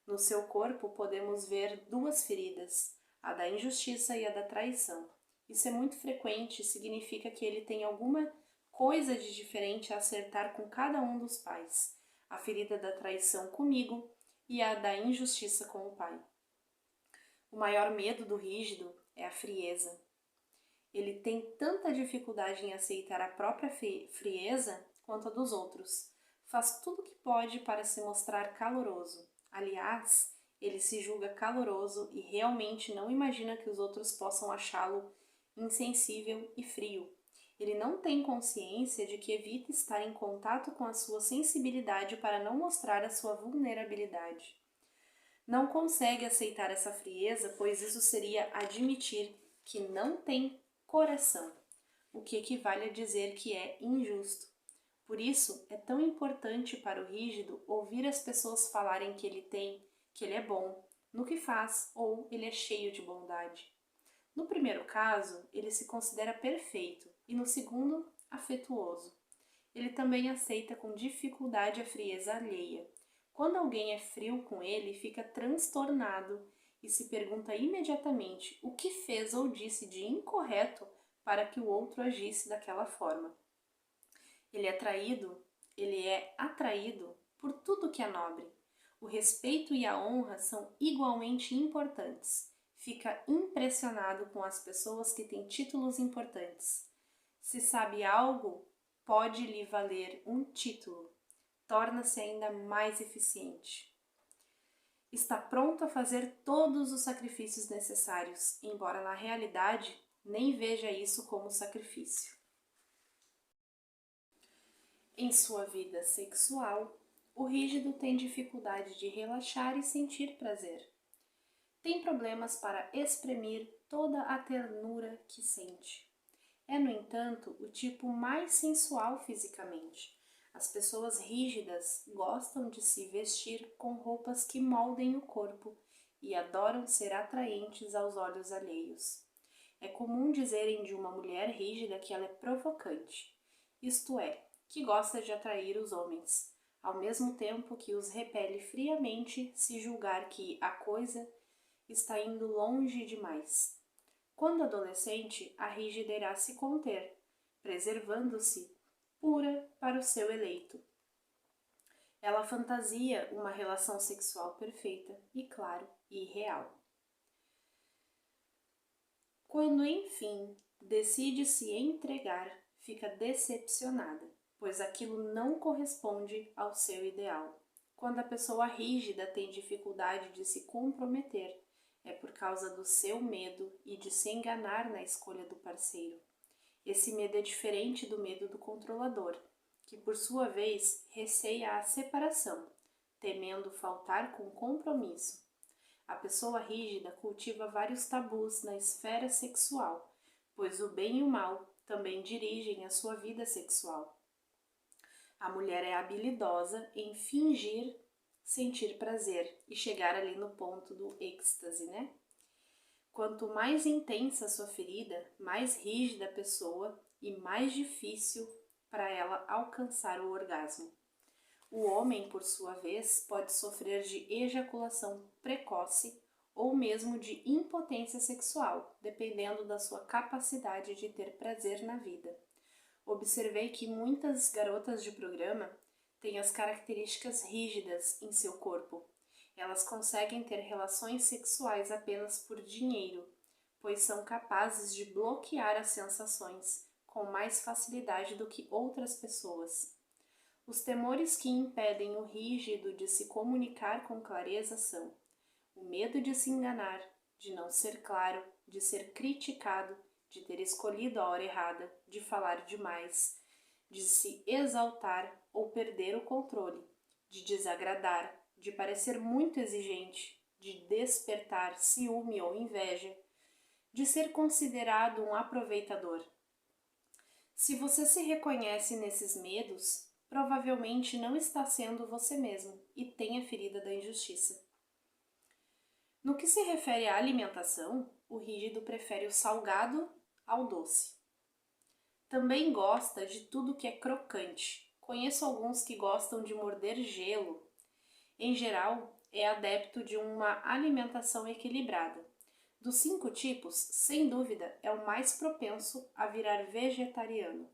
No seu corpo podemos ver duas feridas, a da injustiça e a da traição. Isso é muito frequente e significa que ele tem alguma coisa de diferente a acertar com cada um dos pais, a ferida da traição comigo e a da injustiça com o pai. O maior medo do rígido é a frieza. Ele tem tanta dificuldade em aceitar a própria frieza quanto a dos outros. Faz tudo o que pode para se mostrar caloroso. Aliás, ele se julga caloroso e realmente não imagina que os outros possam achá-lo insensível e frio. Ele não tem consciência de que evita estar em contato com a sua sensibilidade para não mostrar a sua vulnerabilidade. Não consegue aceitar essa frieza, pois isso seria admitir que não tem coração, o que equivale a dizer que é injusto. Por isso, é tão importante para o rígido ouvir as pessoas falarem que ele é bom no que faz ou ele é cheio de bondade. No primeiro caso, ele se considera perfeito e no segundo, afetuoso. Ele também aceita com dificuldade a frieza alheia. Quando alguém é frio com ele, fica transtornado e se pergunta imediatamente o que fez ou disse de incorreto para que o outro agisse daquela forma. Ele é atraído por tudo que é nobre. O respeito e a honra são igualmente importantes. Fica impressionado com as pessoas que têm títulos importantes. Se sabe algo, pode lhe valer um título. torna-se ainda mais eficiente. Está pronto a fazer todos os sacrifícios necessários, embora na realidade nem veja isso como sacrifício. Em sua vida sexual, o rígido tem dificuldade de relaxar e sentir prazer. Tem problemas para exprimir toda a ternura que sente. É, no entanto, o tipo mais sensual fisicamente. As pessoas rígidas gostam de se vestir com roupas que moldem o corpo e adoram ser atraentes aos olhos alheios. É comum dizerem de uma mulher rígida que ela é provocante, isto é, que gosta de atrair os homens, ao mesmo tempo que os repele friamente se julgar que a coisa está indo longe demais. Quando adolescente, a rígida irá se conter, preservando-se pura para o seu eleito. Ela fantasia uma relação sexual perfeita e, claro, irreal. Quando, enfim, decide se entregar, fica decepcionada, pois aquilo não corresponde ao seu ideal. Quando a pessoa rígida tem dificuldade de se comprometer, é por causa do seu medo e de se enganar na escolha do parceiro. Esse medo é diferente do medo do controlador, que por sua vez receia a separação, temendo faltar com compromisso. A pessoa rígida cultiva vários tabus na esfera sexual, pois o bem e o mal também dirigem a sua vida sexual. A mulher é habilidosa em fingir sentir prazer e chegar ali no ponto do êxtase, né? Quanto mais intensa a sua ferida, mais rígida a pessoa e mais difícil para ela alcançar o orgasmo. O homem, por sua vez, pode sofrer de ejaculação precoce ou mesmo de impotência sexual, dependendo da sua capacidade de ter prazer na vida. Observei que muitas garotas de programa têm as características rígidas em seu corpo. Elas conseguem ter relações sexuais apenas por dinheiro, pois são capazes de bloquear as sensações com mais facilidade do que outras pessoas. Os temores que impedem o rígido de se comunicar com clareza são o medo de se enganar, de não ser claro, de ser criticado, de ter escolhido a hora errada, de falar demais, de se exaltar ou perder o controle, de desagradar, de parecer muito exigente, de despertar ciúme ou inveja, de ser considerado um aproveitador. Se você se reconhece nesses medos, provavelmente não está sendo você mesmo e tem a ferida da injustiça. No que se refere à alimentação, o rígido prefere o salgado ao doce. Também gosta de tudo que é crocante. Conheço alguns que gostam de morder gelo. Em geral, é adepto de uma alimentação equilibrada. Dos 5 tipos, sem dúvida, é o mais propenso a virar vegetariano.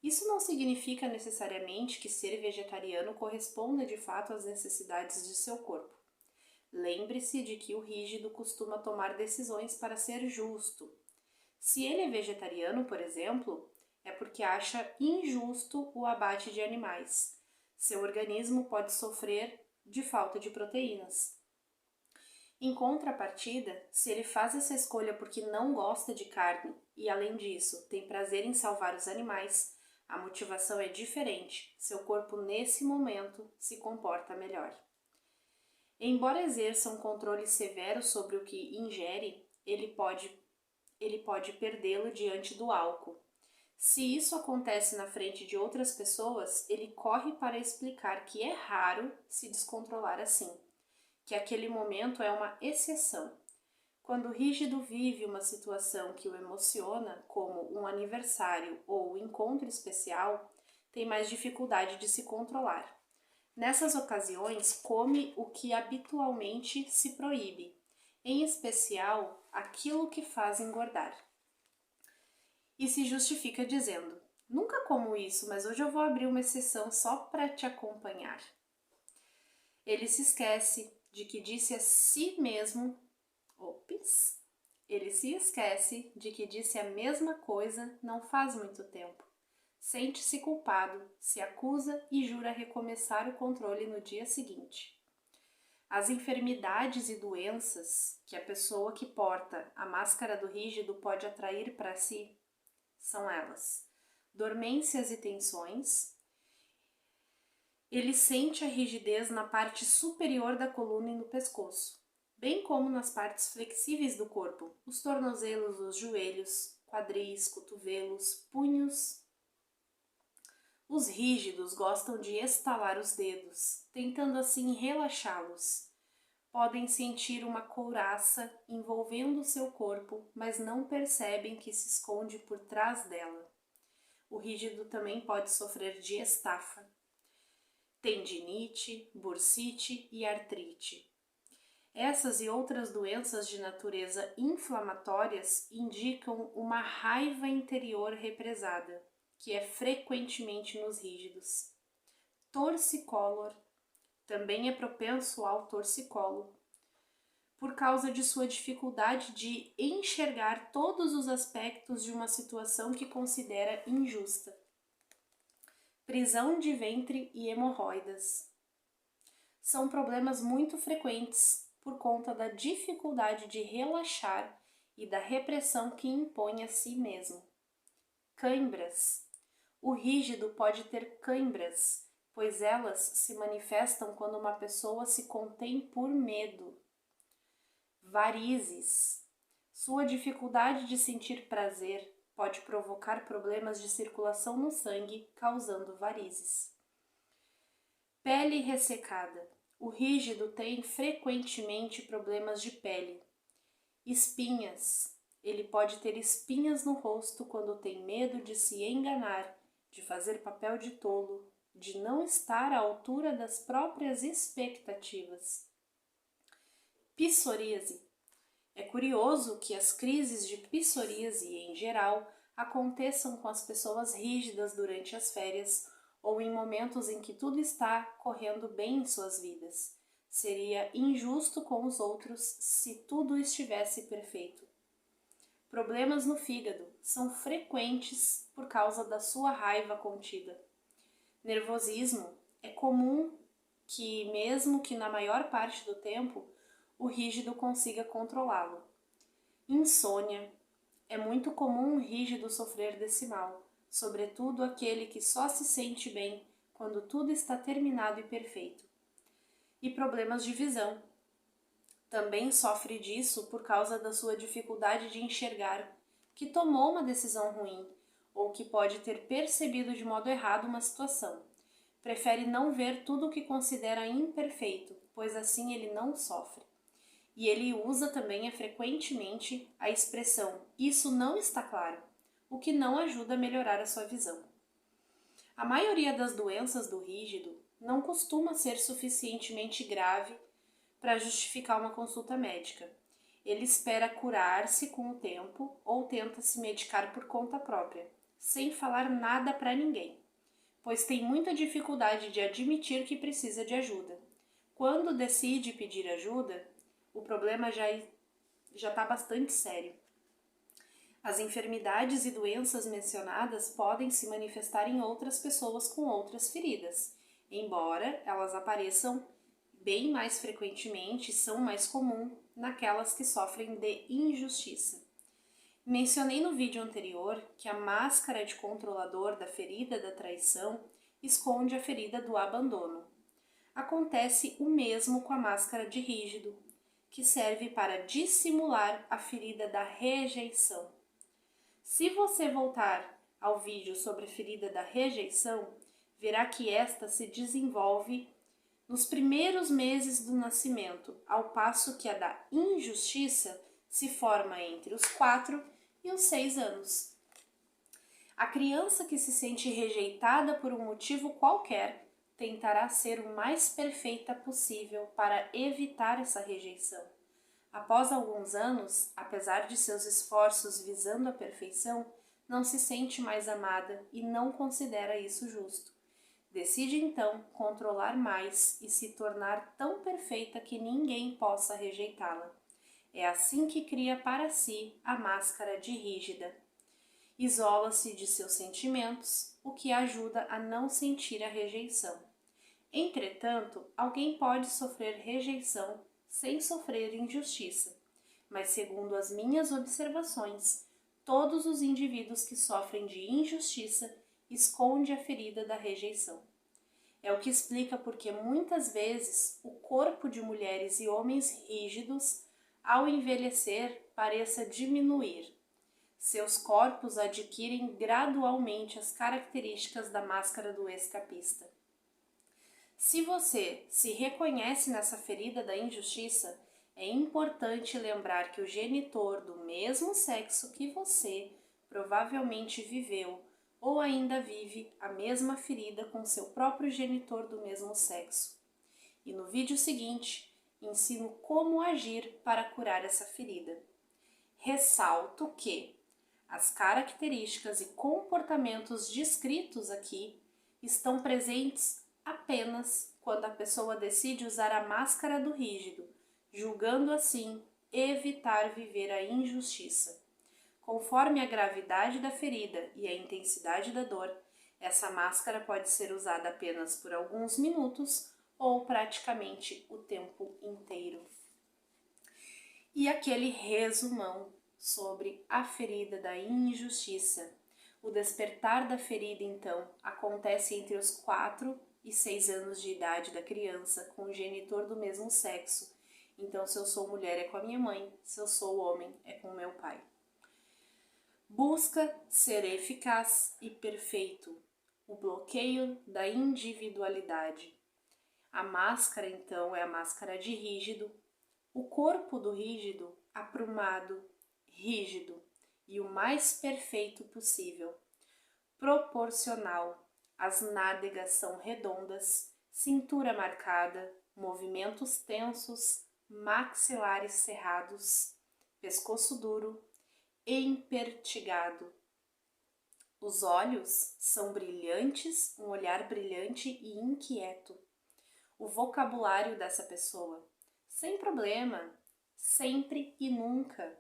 Isso não significa necessariamente que ser vegetariano corresponda de fato às necessidades de seu corpo. Lembre-se de que o rígido costuma tomar decisões para ser justo. Se ele é vegetariano, por exemplo, é porque acha injusto o abate de animais. Seu organismo pode sofrer de falta de proteínas. Em contrapartida, se ele faz essa escolha porque não gosta de carne e, além disso, tem prazer em salvar os animais, a motivação é diferente. Seu corpo, nesse momento, se comporta melhor. Embora exerça um controle severo sobre o que ingere, ele pode perdê-lo diante do álcool. Se isso acontece na frente de outras pessoas, ele corre para explicar que é raro se descontrolar assim, que aquele momento é uma exceção. Quando o rígido vive uma situação que o emociona, como um aniversário ou um encontro especial, tem mais dificuldade de se controlar. Nessas ocasiões, come o que habitualmente se proíbe, em especial aquilo que faz engordar. E se justifica dizendo: nunca como isso, mas hoje eu vou abrir uma exceção só para te acompanhar. Ele se esquece de que disse a si mesmo, ele se esquece de que disse a mesma coisa não faz muito tempo. Sente-se culpado, se acusa e jura recomeçar o controle no dia seguinte. As enfermidades e doenças que a pessoa que porta a máscara do rígido pode atrair para si são elas: dormências e tensões. Ele sente a rigidez na parte superior da coluna e no pescoço, bem como nas partes flexíveis do corpo, os tornozelos, os joelhos, quadris, cotovelos, punhos. Os rígidos gostam de estalar os dedos, tentando assim relaxá-los. Podem sentir uma couraça envolvendo seu corpo, mas não percebem que se esconde por trás dela. O rígido também pode sofrer de estafa, tendinite, bursite e artrite. Essas e outras doenças de natureza inflamatórias indicam uma raiva interior represada, que é frequentemente nos rígidos. Torcicolor também é propenso ao torcicolo, por causa de sua dificuldade de enxergar todos os aspectos de uma situação que considera injusta. Prisão de ventre e hemorroidas são problemas muito frequentes por conta da dificuldade de relaxar e da repressão que impõe a si mesmo. Cãibras. O rígido pode ter cãibras, pois elas se manifestam quando uma pessoa se contém por medo. Varizes. Sua dificuldade de sentir prazer pode provocar problemas de circulação no sangue, causando varizes. Pele ressecada. O rígido tem frequentemente problemas de pele. Espinhas. Ele pode ter espinhas no rosto quando tem medo de se enganar, de fazer papel de tolo, de não estar à altura das próprias expectativas. Psoríase. É curioso que as crises de psoríase, em geral, aconteçam com as pessoas rígidas durante as férias ou em momentos em que tudo está correndo bem em suas vidas. Seria injusto com os outros se tudo estivesse perfeito. Problemas no fígado são frequentes por causa da sua raiva contida. Nervosismo é comum que, mesmo que na maior parte do tempo, o rígido consiga controlá-lo. Insônia. É muito comum um rígido sofrer desse mal, sobretudo aquele que só se sente bem quando tudo está terminado e perfeito. E problemas de visão. Também sofre disso por causa da sua dificuldade de enxergar, que tomou uma decisão ruim, ou que pode ter percebido de modo errado uma situação. Prefere não ver tudo o que considera imperfeito, pois assim ele não sofre. E ele usa também frequentemente a expressão "isso não está claro", o que não ajuda a melhorar a sua visão. A maioria das doenças do rígido não costuma ser suficientemente grave para justificar uma consulta médica. Ele espera curar-se com o tempo ou tenta se medicar por conta própria, sem falar nada para ninguém, pois tem muita dificuldade de admitir que precisa de ajuda. Quando decide pedir ajuda, o problema já está bastante sério. As enfermidades e doenças mencionadas podem se manifestar em outras pessoas com outras feridas, embora elas apareçam bem mais frequentemente, são mais comuns naquelas que sofrem de injustiça. Mencionei no vídeo anterior que a máscara de controlador da ferida da traição esconde a ferida do abandono. Acontece o mesmo com a máscara de rígido, que serve para dissimular a ferida da rejeição. Se você voltar ao vídeo sobre a ferida da rejeição, verá que esta se desenvolve nos primeiros meses do nascimento, ao passo que a da injustiça se forma entre os 4 e os 6 anos. A criança que se sente rejeitada por um motivo qualquer tentará ser o mais perfeita possível para evitar essa rejeição. Após alguns anos, apesar de seus esforços visando a perfeição, não se sente mais amada e não considera isso justo. Decide então controlar mais e se tornar tão perfeita que ninguém possa rejeitá-la. É assim que cria para si a máscara de rígida. Isola-se de seus sentimentos, o que ajuda a não sentir a rejeição. Entretanto, alguém pode sofrer rejeição sem sofrer injustiça, mas segundo as minhas observações, todos os indivíduos que sofrem de injustiça escondem a ferida da rejeição. É o que explica porque muitas vezes o corpo de mulheres e homens rígidos, ao envelhecer, pareça diminuir. Seus corpos adquirem gradualmente as características da máscara do escapista. Se você se reconhece nessa ferida da injustiça, é importante lembrar que o genitor do mesmo sexo que você provavelmente viveu ou ainda vive a mesma ferida com seu próprio genitor do mesmo sexo. E no vídeo seguinte, ensino como agir para curar essa ferida. Ressalto que as características e comportamentos descritos aqui estão presentes apenas quando a pessoa decide usar a máscara do rígido, julgando assim evitar viver a injustiça. Conforme a gravidade da ferida e a intensidade da dor, essa máscara pode ser usada apenas por alguns minutos ou praticamente o tempo inteiro. E aquele resumão sobre a ferida da injustiça. O despertar da ferida, então, acontece entre os 4 e 6 anos de idade da criança com o genitor do mesmo sexo. Então, se eu sou mulher, é com a minha mãe, se eu sou homem, é com o meu pai. Busca ser eficaz e perfeito. O bloqueio da individualidade. A máscara, então, é a máscara de rígido. O corpo do rígido, aprumado, rígido e o mais perfeito possível. Proporcional. As nádegas são redondas, cintura marcada, movimentos tensos, maxilares cerrados, pescoço duro, empertigado. Os olhos são brilhantes, um olhar brilhante e inquieto. O vocabulário dessa pessoa: sem problema, sempre e nunca,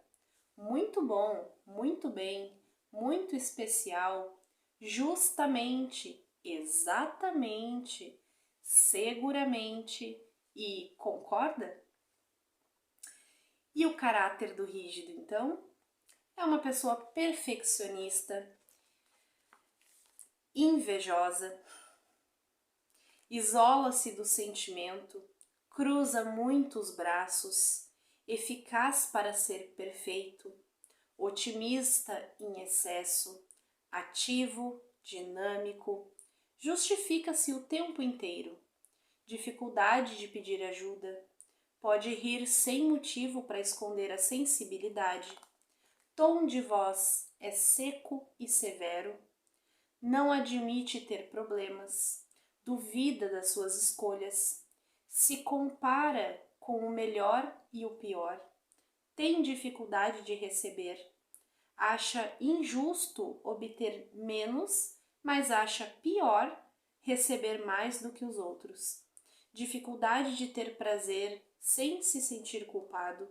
muito bom, muito bem, muito especial, justamente, exatamente, seguramente e concorda? E o caráter do rígido, então? É uma pessoa perfeccionista, invejosa, isola-se do sentimento, cruza muitos braços, eficaz para ser perfeito, otimista em excesso, ativo, dinâmico, justifica-se o tempo inteiro, dificuldade de pedir ajuda, pode rir sem motivo para esconder a sensibilidade, tom de voz é seco e severo, não admite ter problemas, duvida das suas escolhas, se compara com o melhor e o pior, tem dificuldade de receber, acha injusto obter menos, mas acha pior receber mais do que os outros, dificuldade de ter prazer sem se sentir culpado,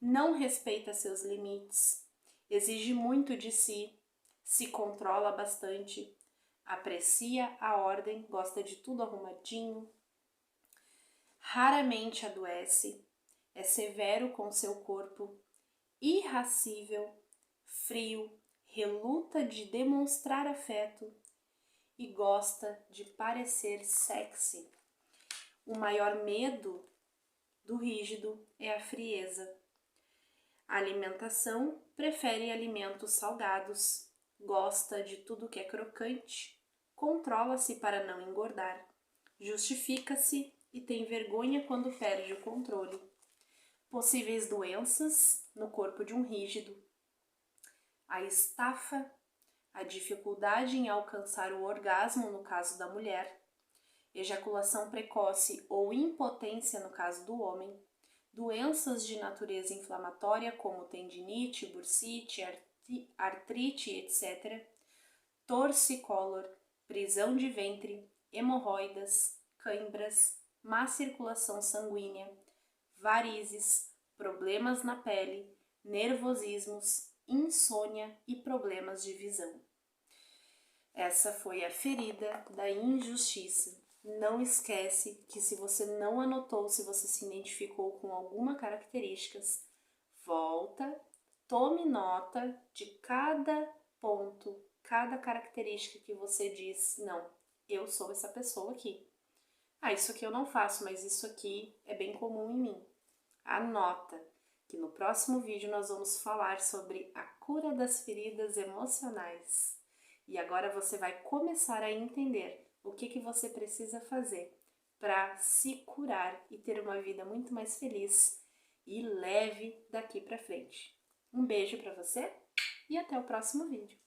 não respeita seus limites, exige muito de si, se controla bastante, aprecia a ordem, gosta de tudo arrumadinho, raramente adoece, é severo com seu corpo, irascível, frio, reluta de demonstrar afeto e gosta de parecer sexy. O maior medo do rígido é a frieza. A alimentação prefere alimentos salgados, gosta de tudo que é crocante, controla-se para não engordar, justifica-se e tem vergonha quando perde o controle. Possíveis doenças no corpo de um rígido: a estafa, a dificuldade em alcançar o orgasmo no caso da mulher, ejaculação precoce ou impotência no caso do homem, doenças de natureza inflamatória como tendinite, bursite, artrite, etc., torcicolor, prisão de ventre, hemorroidas, cãibras, má circulação sanguínea, varizes, problemas na pele, nervosismos, insônia e problemas de visão. Essa foi a ferida da injustiça. Não esquece que se você não anotou, se você se identificou com alguma característica, volta, tome nota de cada ponto, cada característica que você diz, não, eu sou essa pessoa aqui. Ah, isso aqui eu não faço, mas isso aqui é bem comum em mim. Anota que no próximo vídeo nós vamos falar sobre a cura das feridas emocionais. E agora você vai começar a entender o que você precisa fazer para se curar e ter uma vida muito mais feliz e leve daqui para frente. Um beijo para você e até o próximo vídeo.